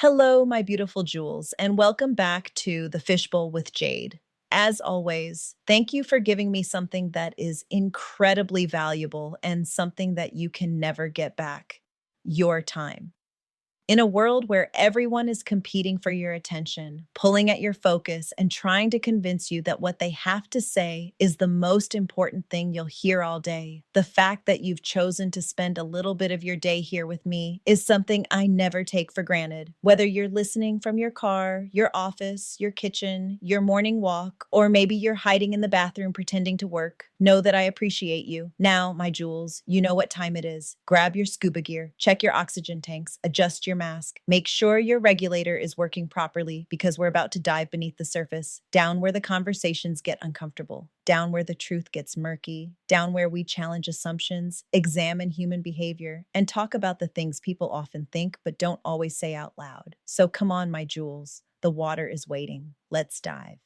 Hello, my beautiful jewels, and welcome back to the Fishbowl with Jade. As always, thank you for giving me something that is incredibly valuable and something that you can never get back your time. In a world where everyone is competing for your attention, pulling at your focus, and trying to convince you that what they have to say is the most important thing you'll hear all day, the fact that you've chosen to spend a little bit of your day here with me is something I never take for granted. Whether you're listening from your car, your office, your kitchen, your morning walk, or maybe you're hiding in the bathroom pretending to work, know that I appreciate you. Now, my jewels, you know what time it is. Grab your scuba gear, check your oxygen tanks, adjust your mask. Make sure your regulator is working properly because we're about to dive beneath the surface, down where the conversations get uncomfortable, down where the truth gets murky, down where we challenge assumptions, examine human behavior, and talk about the things people often think but don't always say out loud. So come on, my jewels. The water is waiting. Let's dive.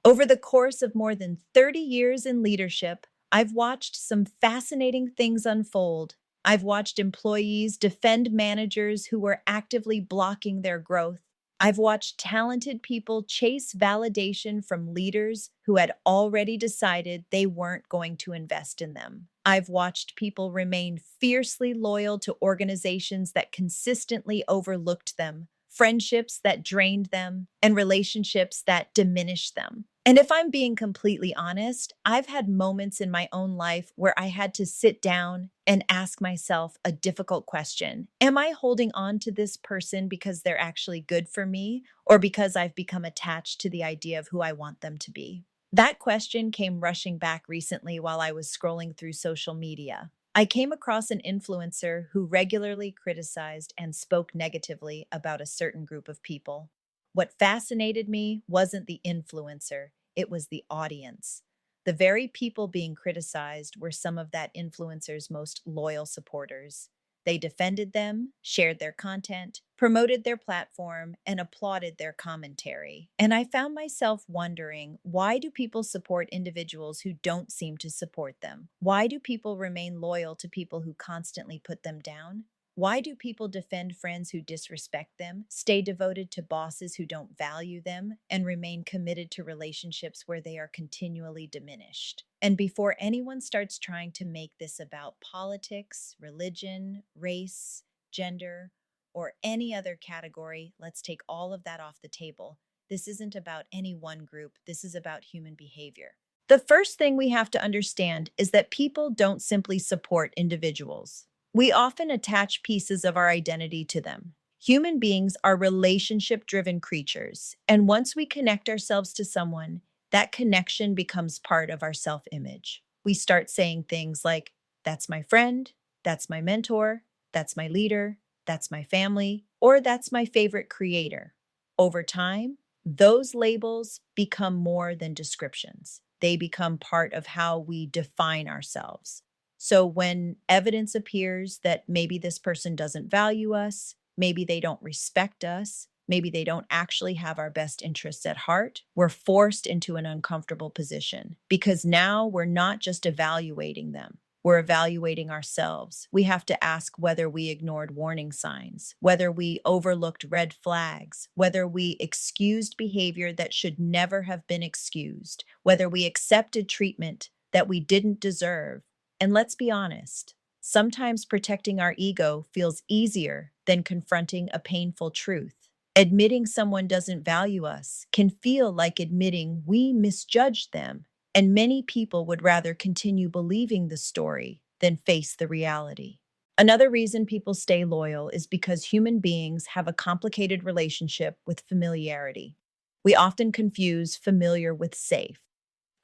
Over the course of more than 30 years in leadership, I've watched some fascinating things unfold. I've watched employees defend managers who were actively blocking their growth. I've watched talented people chase validation from leaders who had already decided they weren't going to invest in them. I've watched people remain fiercely loyal to organizations that consistently overlooked them, friendships that drained them, and relationships that diminished them. And if I'm being completely honest, I've had moments in my own life where I had to sit down and ask myself a difficult question. Am I holding on to this person because they're actually good for me, or because I've become attached to the idea of who I want them to be? That question came rushing back recently while I was scrolling through social media. I came across an influencer who regularly criticized and spoke negatively about a certain group of people. What fascinated me wasn't the influencer, it was the audience. The very people being criticized were some of that influencer's most loyal supporters. They defended them, shared their content, promoted their platform, and applauded their commentary. And I found myself wondering, why do people support individuals who don't seem to support them? Why do people remain loyal to people who constantly put them down? Why do people defend friends who disrespect them, stay devoted to bosses who don't value them, and remain committed to relationships where they are continually diminished? And before anyone starts trying to make this about politics, religion, race, gender, or any other category, let's take all of that off the table. This isn't about any one group, this is about human behavior. The first thing we have to understand is that people don't simply support individuals. We often attach pieces of our identity to them. Human beings are relationship driven creatures, and once we connect ourselves to someone, that connection becomes part of our self image. We start saying things like, that's my friend, that's my mentor, that's my leader, that's my family, or that's my favorite creator. Over time, those labels become more than descriptions. They become part of how we define ourselves. So when evidence appears that maybe this person doesn't value us, maybe they don't respect us, maybe they don't actually have our best interests at heart, we're forced into an uncomfortable position because now we're not just evaluating them. We're evaluating ourselves. We have to ask whether we ignored warning signs, whether we overlooked red flags, whether we excused behavior that should never have been excused, whether we accepted treatment that we didn't deserve. And let's be honest, sometimes protecting our ego feels easier than confronting a painful truth. Admitting someone doesn't value us can feel like admitting we misjudged them, and many people would rather continue believing the story than face the reality. Another reason people stay loyal is because human beings have a complicated relationship with familiarity. We often confuse familiar with safe.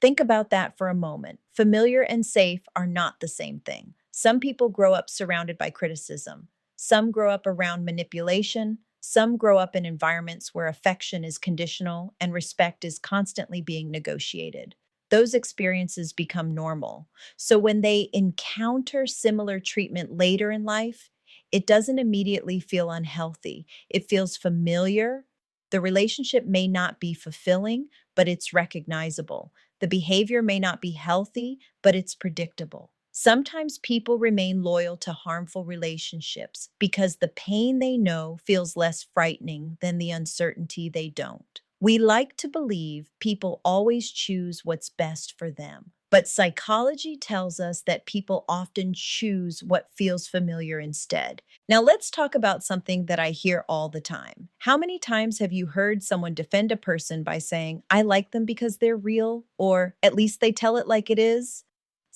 Think about that for a moment. Familiar and safe are not the same thing. Some people grow up surrounded by criticism. Some grow up around manipulation. Some grow up in environments where affection is conditional and respect is constantly being negotiated. Those experiences become normal. So when they encounter similar treatment later in life, it doesn't immediately feel unhealthy. It feels familiar. The relationship may not be fulfilling, but it's recognizable. The behavior may not be healthy, but it's predictable. Sometimes people remain loyal to harmful relationships because the pain they know feels less frightening than the uncertainty they don't. We like to believe people always choose what's best for them, but psychology tells us that people often choose what feels familiar instead. Now, let's talk about something that I hear all the time. How many times have you heard someone defend a person by saying, I like them because they're real, or at least they tell it like it is?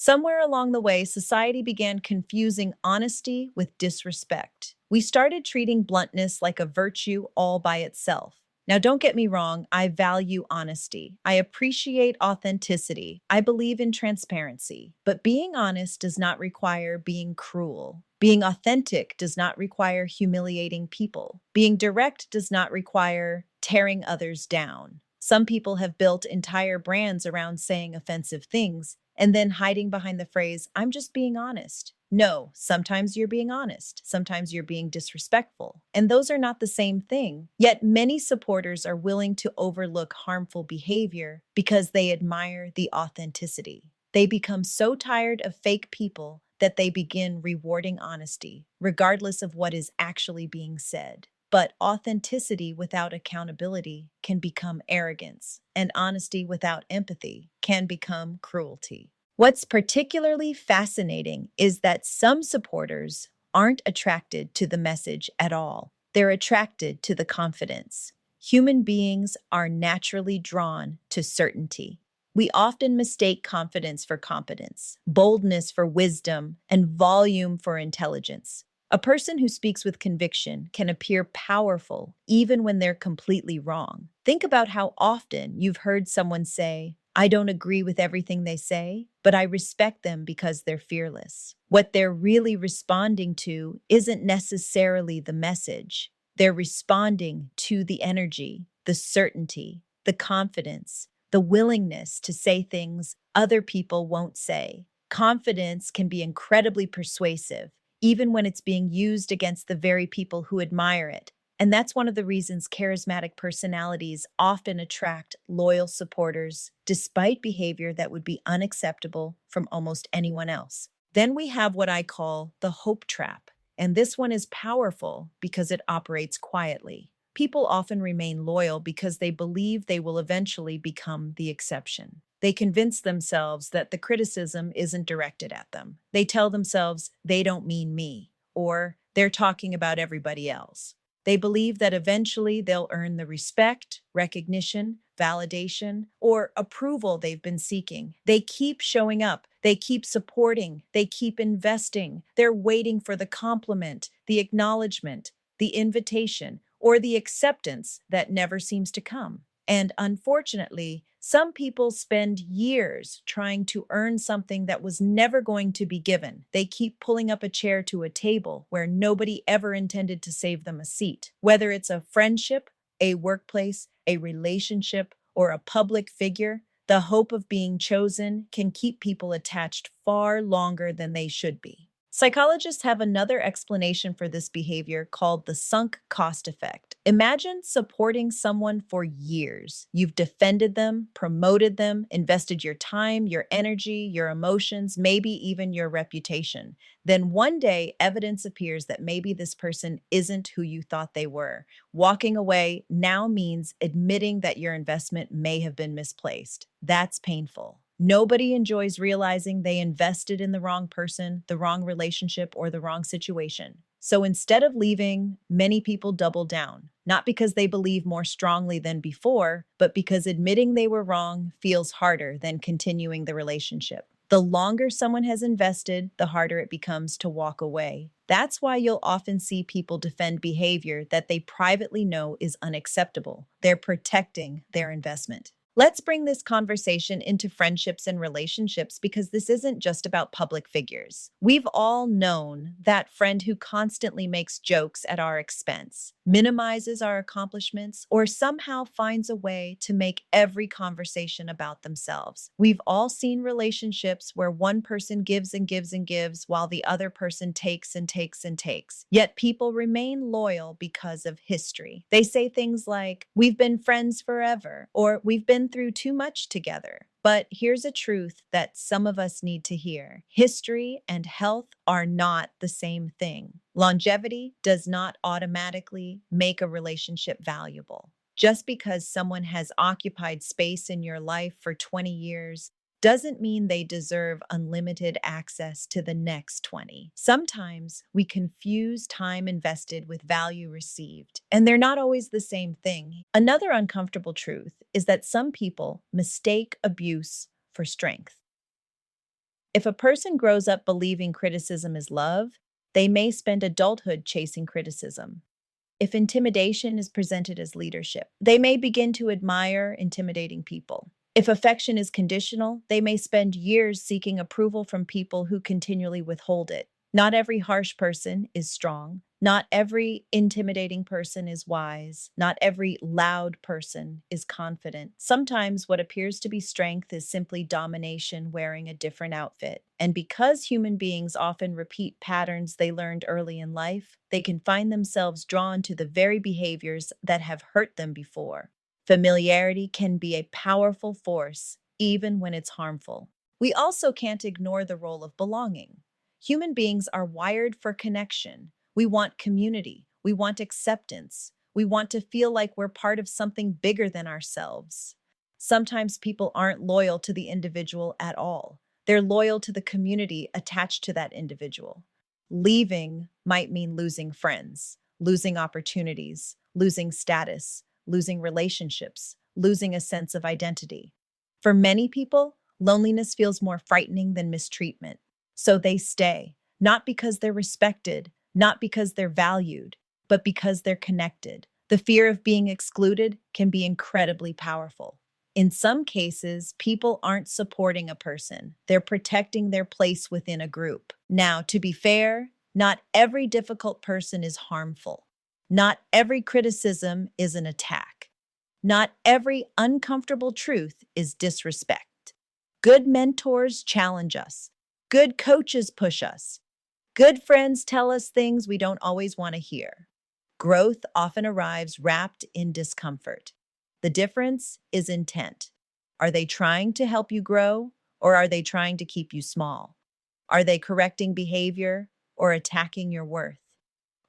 Somewhere along the way, society began confusing honesty with disrespect. We started treating bluntness like a virtue all by itself. Now, don't get me wrong, I value honesty. I appreciate authenticity. I believe in transparency. But being honest does not require being cruel. Being authentic does not require humiliating people. Being direct does not require tearing others down. Some people have built entire brands around saying offensive things and then hiding behind the phrase, I'm just being honest. No, sometimes you're being honest, sometimes you're being disrespectful, and those are not the same thing. Yet many supporters are willing to overlook harmful behavior because they admire the authenticity. They become so tired of fake people that they begin rewarding honesty, regardless of what is actually being said. But authenticity without accountability can become arrogance, and honesty without empathy can become cruelty. What's particularly fascinating is that some supporters aren't attracted to the message at all. They're attracted to the confidence. Human beings are naturally drawn to certainty. We often mistake confidence for competence, boldness for wisdom, and volume for intelligence. A person who speaks with conviction can appear powerful even when they're completely wrong. Think about how often you've heard someone say, I don't agree with everything they say, but I respect them because they're fearless. What they're really responding to isn't necessarily the message. They're responding to the energy, the certainty, the confidence, the willingness to say things other people won't say. Confidence can be incredibly persuasive, even when it's being used against the very people who admire it. And that's one of the reasons charismatic personalities often attract loyal supporters, despite behavior that would be unacceptable from almost anyone else. Then we have what I call the hope trap. And this one is powerful because it operates quietly. People often remain loyal because they believe they will eventually become the exception. They convince themselves that the criticism isn't directed at them. They tell themselves they don't mean me, or they're talking about everybody else. They believe that eventually they'll earn the respect, recognition, validation, or approval they've been seeking. They keep showing up. They keep supporting. They keep investing. They're waiting for the compliment, the acknowledgement, the invitation, or the acceptance that never seems to come. And unfortunately, some people spend years trying to earn something that was never going to be given. They keep pulling up a chair to a table where nobody ever intended to save them a seat. Whether it's a friendship, a workplace, a relationship, or a public figure, the hope of being chosen can keep people attached far longer than they should be. Psychologists have another explanation for this behavior called the sunk cost effect. Imagine supporting someone for years. You've defended them, promoted them, invested your time, your energy, your emotions, maybe even your reputation. Then one day, evidence appears that maybe this person isn't who you thought they were. Walking away now means admitting that your investment may have been misplaced. That's painful. Nobody enjoys realizing they invested in the wrong person, the wrong relationship, or the wrong situation. So instead of leaving, many people double down, not because they believe more strongly than before, but because admitting they were wrong feels harder than continuing the relationship. The longer someone has invested, the harder it becomes to walk away. That's why you'll often see people defend behavior that they privately know is unacceptable. They're protecting their investment. Let's bring this conversation into friendships and relationships because this isn't just about public figures. We've all known that friend who constantly makes jokes at our expense, minimizes our accomplishments, or somehow finds a way to make every conversation about themselves. We've all seen relationships where one person gives and gives and gives while the other person takes and takes and takes. Yet people remain loyal because of history. They say things like, we've been friends forever, or we've been through too much together. But here's a truth that some of us need to hear: history and health are not the same thing. Longevity does not automatically make a relationship valuable. Just because someone has occupied space in your life for 20 years doesn't mean they deserve unlimited access to the next 20. Sometimes we confuse time invested with value received, and they're not always the same thing. Another uncomfortable truth is that some people mistake abuse for strength. If a person grows up believing criticism is love, they may spend adulthood chasing criticism. If intimidation is presented as leadership, they may begin to admire intimidating people. If affection is conditional, they may spend years seeking approval from people who continually withhold it. Not every harsh person is strong. Not every intimidating person is wise. Not every loud person is confident. Sometimes what appears to be strength is simply domination wearing a different outfit. And because human beings often repeat patterns they learned early in life, they can find themselves drawn to the very behaviors that have hurt them before. Familiarity can be a powerful force, even when it's harmful. We also can't ignore the role of belonging. Human beings are wired for connection. We want community. We want acceptance. We want to feel like we're part of something bigger than ourselves. Sometimes people aren't loyal to the individual at all. They're loyal to the community attached to that individual. Leaving might mean losing friends, losing opportunities, losing status, losing relationships, losing a sense of identity. For many people, loneliness feels more frightening than mistreatment. So they stay, not because they're respected, not because they're valued, but because they're connected. The fear of being excluded can be incredibly powerful. In some cases, people aren't supporting a person, they're protecting their place within a group. Now, to be fair, not every difficult person is harmful. Not every criticism is an attack. Not every uncomfortable truth is disrespect. Good mentors challenge us. Good coaches push us. Good friends tell us things we don't always want to hear. Growth often arrives wrapped in discomfort. The difference is intent. Are they trying to help you grow, or are they trying to keep you small? Are they correcting behavior or attacking your worth?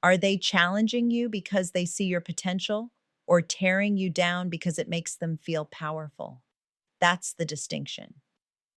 Are they challenging you because they see your potential, or tearing you down because it makes them feel powerful? That's the distinction.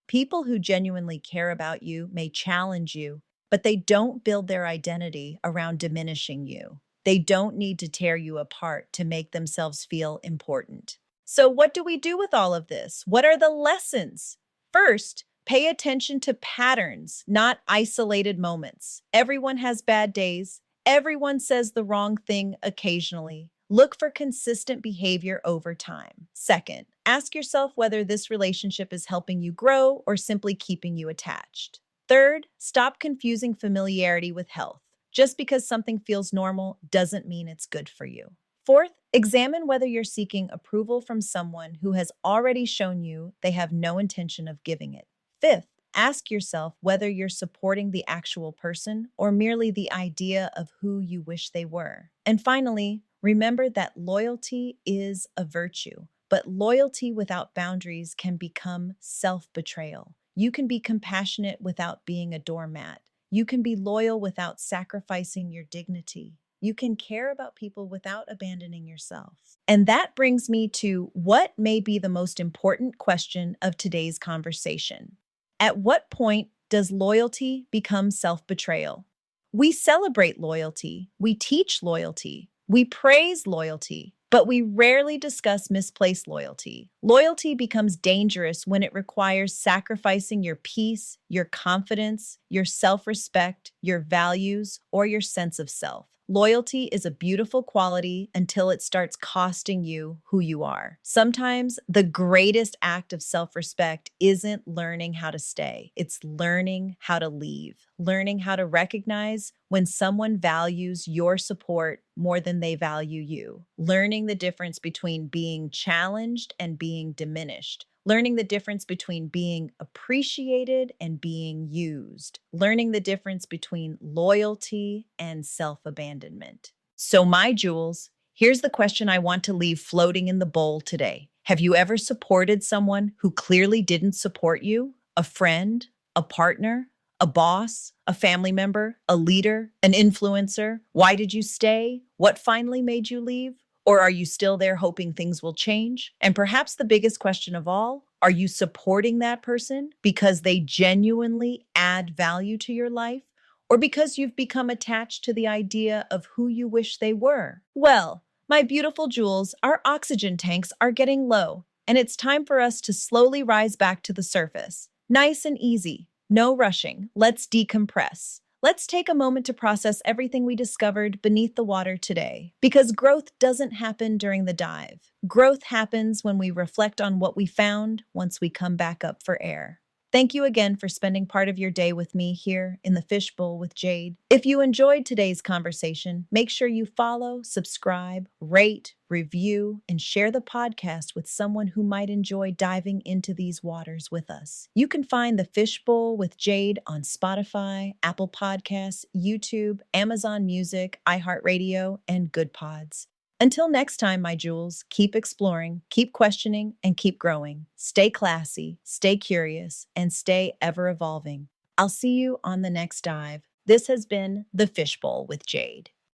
People who genuinely care about you may challenge you, but they don't build their identity around diminishing you. They don't need to tear you apart to make themselves feel important. So, what do we do with all of this? What are the lessons? First, pay attention to patterns, not isolated moments. Everyone has bad days. Everyone says the wrong thing occasionally. Look for consistent behavior over time. Second, ask yourself whether this relationship is helping you grow or simply keeping you attached. Third, stop confusing familiarity with health. Just because something feels normal doesn't mean it's good for you. Fourth, examine whether you're seeking approval from someone who has already shown you they have no intention of giving it. Fifth, ask yourself whether you're supporting the actual person or merely the idea of who you wish they were. And finally, remember that loyalty is a virtue, but loyalty without boundaries can become self-betrayal. You can be compassionate without being a doormat. You can be loyal without sacrificing your dignity. You can care about people without abandoning yourself. And that brings me to what may be the most important question of today's conversation. At what point does loyalty become self-betrayal? We celebrate loyalty, we teach loyalty, we praise loyalty, but we rarely discuss misplaced loyalty. Loyalty becomes dangerous when it requires sacrificing your peace, your confidence, your self-respect, your values, or your sense of self. Loyalty is a beautiful quality until it starts costing you who you are. Sometimes the greatest act of self-respect isn't learning how to stay, it's learning how to leave, learning how to recognize when someone values your support more than they value you, learning the difference between being challenged and being diminished, learning the difference between being appreciated and being used, learning the difference between loyalty and self-abandonment. So, my jewels, here's the question I want to leave floating in the bowl today. Have you ever supported someone who clearly didn't support you? A friend, a partner, a boss, a family member, a leader, an influencer? Why did you stay? What finally made you leave? Or are you still there hoping things will change? And perhaps the biggest question of all, are you supporting that person because they genuinely add value to your life? Or because you've become attached to the idea of who you wish they were? Well, my beautiful jewels, our oxygen tanks are getting low, and it's time for us to slowly rise back to the surface. Nice and easy, no rushing. Let's decompress. Let's take a moment to process everything we discovered beneath the water today. Because growth doesn't happen during the dive. Growth happens when we reflect on what we found once we come back up for air. Thank you again for spending part of your day with me here in the Fishbowl with Jade. If you enjoyed today's conversation, make sure you follow, subscribe, rate, review, and share the podcast with someone who might enjoy diving into these waters with us. You can find the Fishbowl with Jade on Spotify, Apple Podcasts, YouTube, Amazon Music, iHeartRadio, and Good Pods. Until next time, my jewels, keep exploring, keep questioning, and keep growing. Stay classy, stay curious, and stay ever evolving. I'll see you on the next dive. This has been The Fishbowl with Jade.